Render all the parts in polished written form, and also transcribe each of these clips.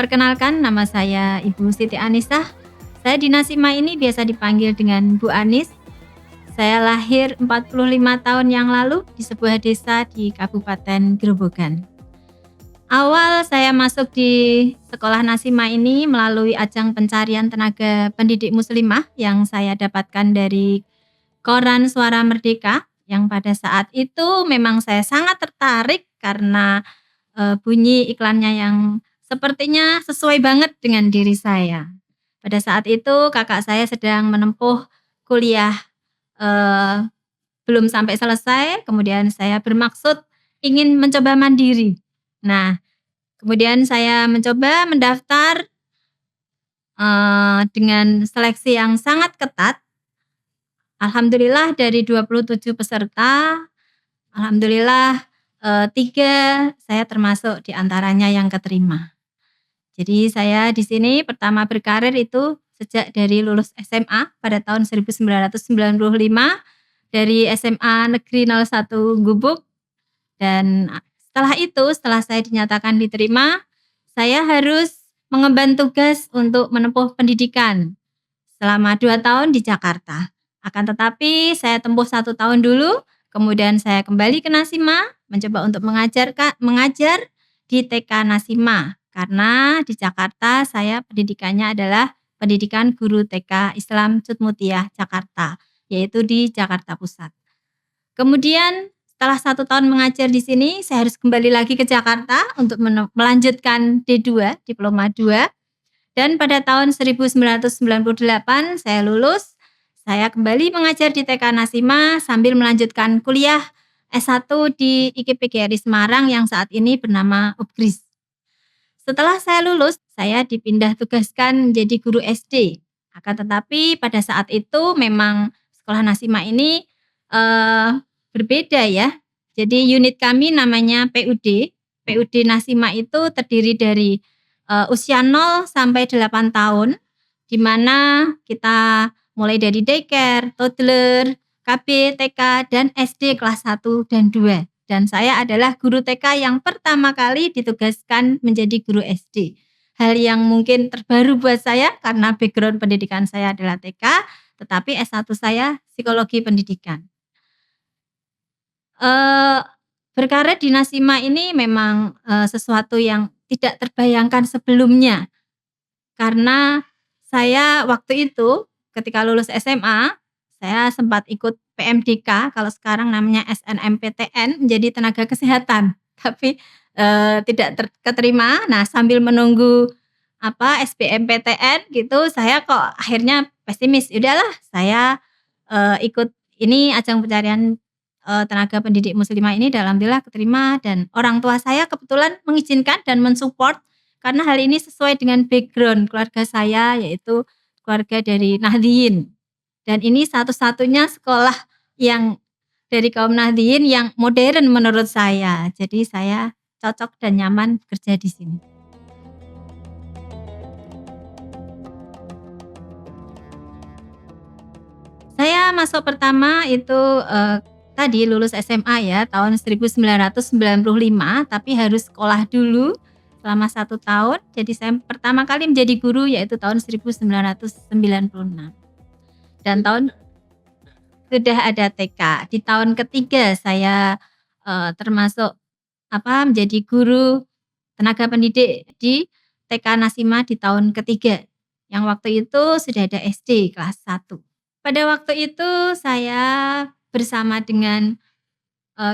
Perkenalkan, nama saya Ibu Siti Anisah. Saya di Nasima ini biasa dipanggil dengan Bu Anis. Saya lahir 45 tahun yang lalu di sebuah desa di Kabupaten Grobogan. Awal saya masuk di sekolah Nasima ini melalui ajang pencarian tenaga pendidik muslimah yang saya dapatkan dari koran Suara Merdeka, yang pada saat itu memang saya sangat tertarik karena bunyi iklannya yang sepertinya sesuai banget dengan diri saya. Pada saat itu kakak saya sedang menempuh kuliah, eee, belum sampai selesai, kemudian saya bermaksud ingin mencoba mandiri. Nah, kemudian saya mencoba mendaftar, dengan seleksi yang sangat ketat. Alhamdulillah dari 27 peserta, alhamdulillah, 3 saya termasuk di antaranya yang keterima. Jadi saya di sini pertama berkarir itu sejak dari lulus SMA pada tahun 1995 dari SMA Negeri 01 Gubuk, dan setelah itu, setelah saya dinyatakan diterima, saya harus mengemban tugas untuk menempuh pendidikan selama 2 tahun di Jakarta. Akan tetapi saya tempuh 1 tahun dulu, kemudian saya kembali ke Nasima, mencoba untuk mengajar di TK Nasima. Karena di Jakarta saya pendidikannya adalah pendidikan guru TK Islam Cut Mutia Jakarta, yaitu di Jakarta Pusat. Kemudian setelah 1 tahun mengajar di sini, saya harus kembali lagi ke Jakarta untuk melanjutkan D2, diploma 2. Dan pada tahun 1998 saya lulus, saya kembali mengajar di TK Nasima sambil melanjutkan kuliah S1 di IKIP-PGRI Semarang yang saat ini bernama UPGRIS. Setelah saya lulus, saya dipindah tugaskan menjadi guru SD. Akan tetapi pada saat itu memang sekolah Nasima ini berbeda ya. Jadi unit kami namanya PUD. PUD Nasima itu terdiri dari usia 0 sampai 8 tahun, di mana kita mulai dari daycare, toddler, KB, TK, dan SD kelas 1 dan 2. Dan saya adalah guru TK yang pertama kali ditugaskan menjadi guru SD. Hal yang mungkin terbaru buat saya karena background pendidikan saya adalah TK, tetapi S1 saya psikologi pendidikan. Berkarir di Nasima ini memang sesuatu yang tidak terbayangkan sebelumnya. Karena saya waktu itu ketika lulus SMA, saya sempat ikut PMDK, kalau sekarang namanya SNMPTN, menjadi tenaga kesehatan. Tapi tidak keterima. Nah, sambil menunggu SBMPTN gitu, saya kok akhirnya pesimis. Udahlah, saya ikut ini ajang pencarian tenaga pendidik muslimah ini, dan alhamdulillah keterima, dan orang tua saya kebetulan mengizinkan dan mensupport karena hal ini sesuai dengan background keluarga saya, yaitu keluarga dari Nahdliyin. Dan ini satu-satunya sekolah yang dari kaum Nahdliyin yang modern menurut saya. Jadi saya cocok dan nyaman bekerja di sini. Saya masuk pertama itu tadi lulus SMA ya tahun 1995, tapi harus sekolah dulu selama 1 tahun. Jadi saya pertama kali menjadi guru yaitu tahun 1996. Dan sudah ada TK. Di tahun ketiga saya termasuk menjadi guru tenaga pendidik di TK Nasima di tahun ketiga. Yang waktu itu sudah ada SD kelas 1. Pada waktu itu saya bersama dengan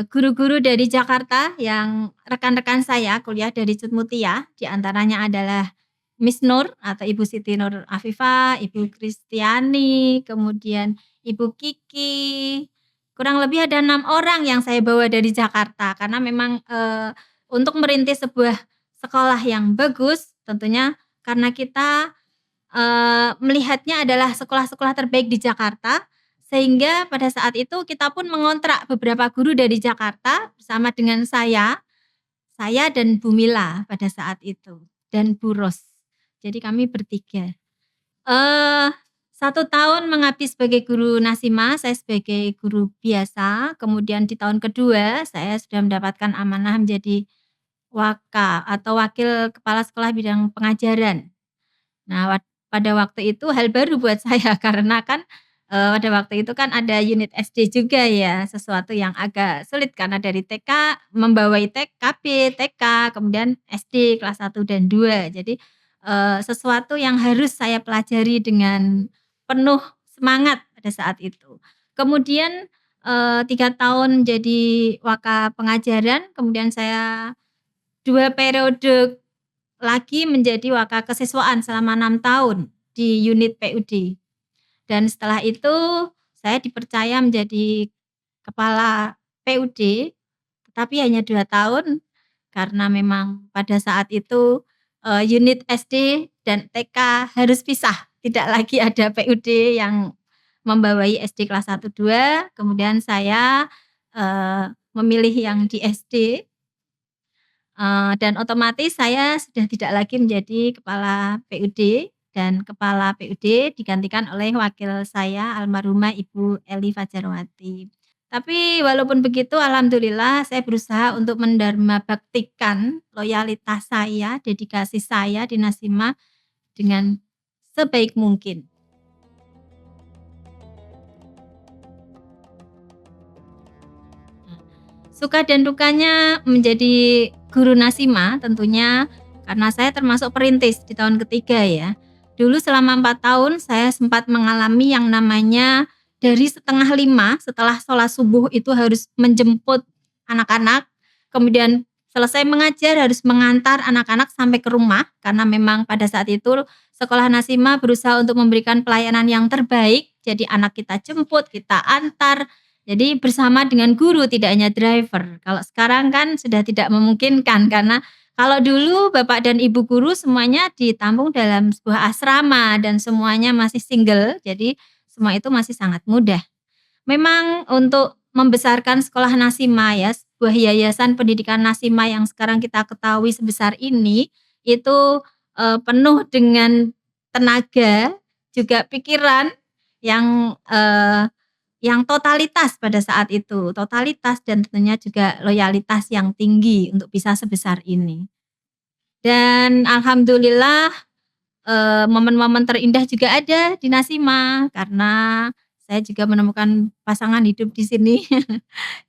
guru-guru dari Jakarta yang rekan-rekan saya kuliah dari Cut Mutia, di antaranya adalah Miss Nur atau Ibu Siti Nur Afifah, Ibu Kristiani, kemudian Ibu Kiki. Kurang lebih ada 6 orang yang saya bawa dari Jakarta karena memang untuk merintis sebuah sekolah yang bagus tentunya karena kita melihatnya adalah sekolah-sekolah terbaik di Jakarta, sehingga pada saat itu kita pun mengontrak beberapa guru dari Jakarta bersama dengan saya dan Bu Mila pada saat itu, dan Bu Ros. Jadi kami bertiga. 1 tahun mengabdi sebagai guru Nasima, saya sebagai guru biasa, kemudian di tahun kedua saya sudah mendapatkan amanah menjadi Waka atau Wakil Kepala Sekolah Bidang Pengajaran. Nah, pada waktu itu hal baru buat saya karena kan, pada waktu itu kan ada unit SD juga ya, sesuatu yang agak sulit karena dari TK membawai KB, TK, kemudian SD kelas 1 dan 2. Jadi, sesuatu yang harus saya pelajari dengan penuh semangat pada saat itu. Kemudian, 3 tahun jadi Waka Pengajaran, kemudian saya 2 periode lagi menjadi Waka Kesiswaan selama 6 tahun di unit PUD. Dan setelah itu saya dipercaya menjadi kepala PUD, tetapi hanya 2 tahun karena memang pada saat itu, unit SD dan TK harus pisah, tidak lagi ada PUD yang membawai SD kelas 1, 2, kemudian saya, memilih yang di SD. Dan otomatis saya sudah tidak lagi menjadi kepala PUD dan kepala PUD digantikan oleh wakil saya almarhumah Ibu Eli Fajarwati. Tapi walaupun begitu alhamdulillah saya berusaha untuk baktikan loyalitas saya, dedikasi saya di Nasima dengan sebaik mungkin. Suka dan dukanya menjadi guru Nasima tentunya karena saya termasuk perintis di tahun ketiga ya. Dulu selama 4 tahun saya sempat mengalami yang namanya dari 4:30 setelah sholat subuh itu harus menjemput anak-anak, kemudian selesai mengajar harus mengantar anak-anak sampai ke rumah karena memang pada saat itu sekolah Nasima berusaha untuk memberikan pelayanan yang terbaik, jadi anak kita jemput, kita antar, jadi bersama dengan guru tidak hanya driver. Kalau sekarang kan sudah tidak memungkinkan karena kalau dulu bapak dan ibu guru semuanya ditampung dalam sebuah asrama dan semuanya masih single, jadi semua itu masih sangat mudah. Memang untuk membesarkan sekolah Nasima ya, sebuah yayasan pendidikan Nasima yang sekarang kita ketahui sebesar ini, itu, penuh dengan tenaga, juga pikiran yang, yang totalitas pada saat itu, totalitas dan tentunya juga loyalitas yang tinggi untuk bisa sebesar ini. Dan alhamdulillah, momen-momen terindah juga ada di Nasima karena saya juga menemukan pasangan hidup di sini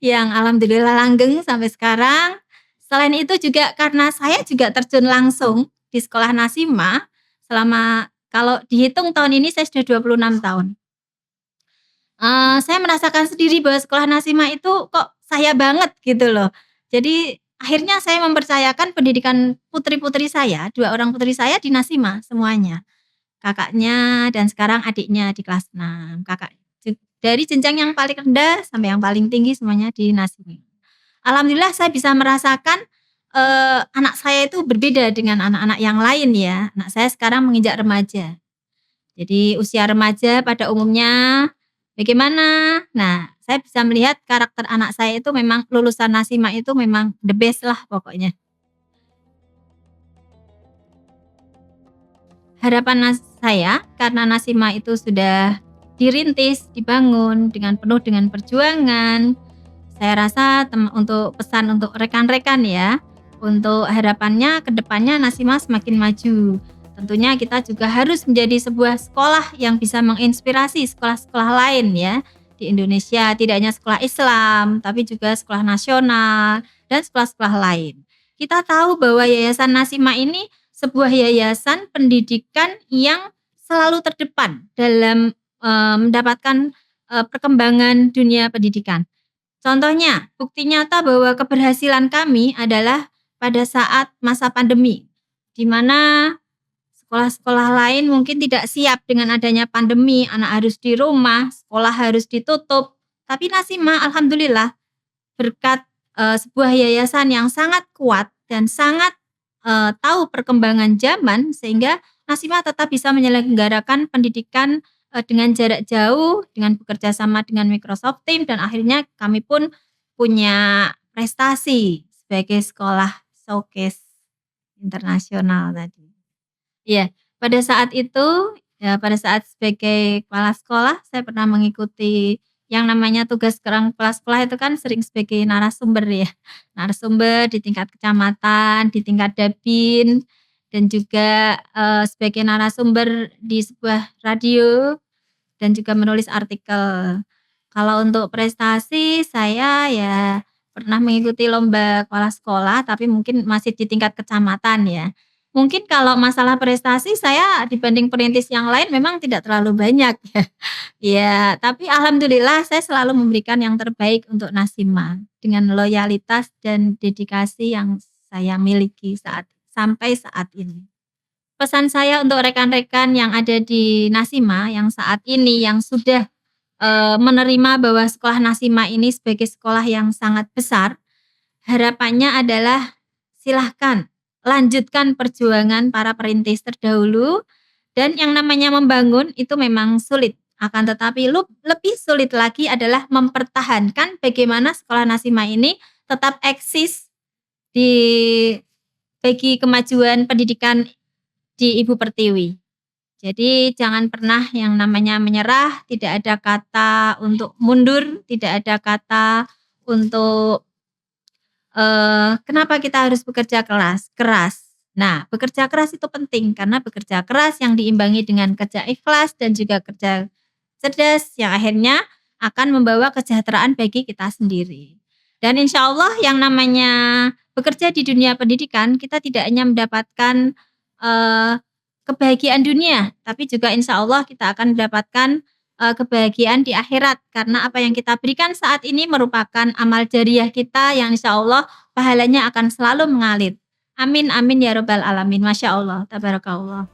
yang alhamdulillah langgeng sampai sekarang. Selain itu juga karena saya juga terjun langsung di sekolah Nasima selama kalau dihitung tahun ini saya sudah 26 tahun. Saya merasakan sendiri bahwa sekolah Nasima itu kok saya banget gitu loh. Jadi akhirnya saya mempercayakan pendidikan putri-putri saya, 2 orang putri saya di Nasima semuanya. Kakaknya dan sekarang adiknya di kelas 6. Dari jenjang yang paling rendah sampai yang paling tinggi semuanya di Nasima. Alhamdulillah saya bisa merasakan, anak saya itu berbeda dengan anak-anak yang lain ya. Anak saya sekarang menginjak remaja. Jadi usia remaja pada umumnya bagaimana? Nah, saya bisa melihat karakter anak saya itu memang lulusan Nasima itu memang the best lah pokoknya. Harapan saya karena Nasima itu sudah dirintis, dibangun dengan penuh dengan perjuangan, saya rasa untuk pesan untuk rekan-rekan ya, untuk harapannya ke depannya Nasima semakin maju. Tentunya kita juga harus menjadi sebuah sekolah yang bisa menginspirasi sekolah-sekolah lain ya di Indonesia, tidak hanya sekolah Islam, tapi juga sekolah nasional dan sekolah-sekolah lain. Kita tahu bahwa Yayasan Nasima ini sebuah yayasan pendidikan yang selalu terdepan dalam, mendapatkan, perkembangan dunia pendidikan. Contohnya, bukti nyata bahwa keberhasilan kami adalah pada saat masa pandemi, di mana sekolah-sekolah lain mungkin tidak siap dengan adanya pandemi, anak harus di rumah, sekolah harus ditutup. Tapi Nasima alhamdulillah berkat, sebuah yayasan yang sangat kuat dan sangat, tahu perkembangan zaman sehingga Nasima tetap bisa menyelenggarakan pendidikan, dengan jarak jauh, dengan bekerja sama dengan Microsoft Teams dan akhirnya kami pun punya prestasi sebagai sekolah showcase internasional tadi. Iya, pada saat itu, ya pada saat sebagai kepala sekolah saya pernah mengikuti yang namanya tugas kepala sekolah itu kan sering sebagai narasumber ya, narasumber di tingkat kecamatan, di tingkat Dabin, dan juga, sebagai narasumber di sebuah radio dan juga menulis artikel. Kalau untuk prestasi saya ya pernah mengikuti lomba kepala sekolah, tapi mungkin masih di tingkat kecamatan ya. Mungkin kalau masalah prestasi saya dibanding perintis yang lain memang tidak terlalu banyak ya. Ya, tapi alhamdulillah saya selalu memberikan yang terbaik untuk Nasima dengan loyalitas dan dedikasi yang saya miliki sampai saat ini. Pesan saya untuk rekan-rekan yang ada di Nasima yang saat ini yang sudah, menerima bahwa sekolah Nasima ini sebagai sekolah yang sangat besar, harapannya adalah silahkan lanjutkan perjuangan para perintis terdahulu dan yang namanya membangun itu memang sulit, akan tetapi lebih sulit lagi adalah mempertahankan bagaimana sekolah Nasima ini tetap eksis di bagi kemajuan pendidikan di Ibu Pertiwi. Jadi jangan pernah yang namanya menyerah, tidak ada kata untuk mundur, tidak ada kata untuk, kenapa kita harus bekerja keras. Nah, bekerja keras itu penting karena bekerja keras yang diimbangi dengan kerja ikhlas dan juga kerja cerdas yang akhirnya akan membawa kesejahteraan bagi kita sendiri. Dan insya Allah yang namanya bekerja di dunia pendidikan, kita tidak hanya mendapatkan, eee, kebahagiaan dunia, tapi juga insya Allah kita akan mendapatkan, kebahagiaan di akhirat. Karena apa yang kita berikan saat ini merupakan amal jariah kita yang insya Allah pahalanya akan selalu mengalir. Amin amin ya rabbal alamin. Masya Allah, tabarakallah.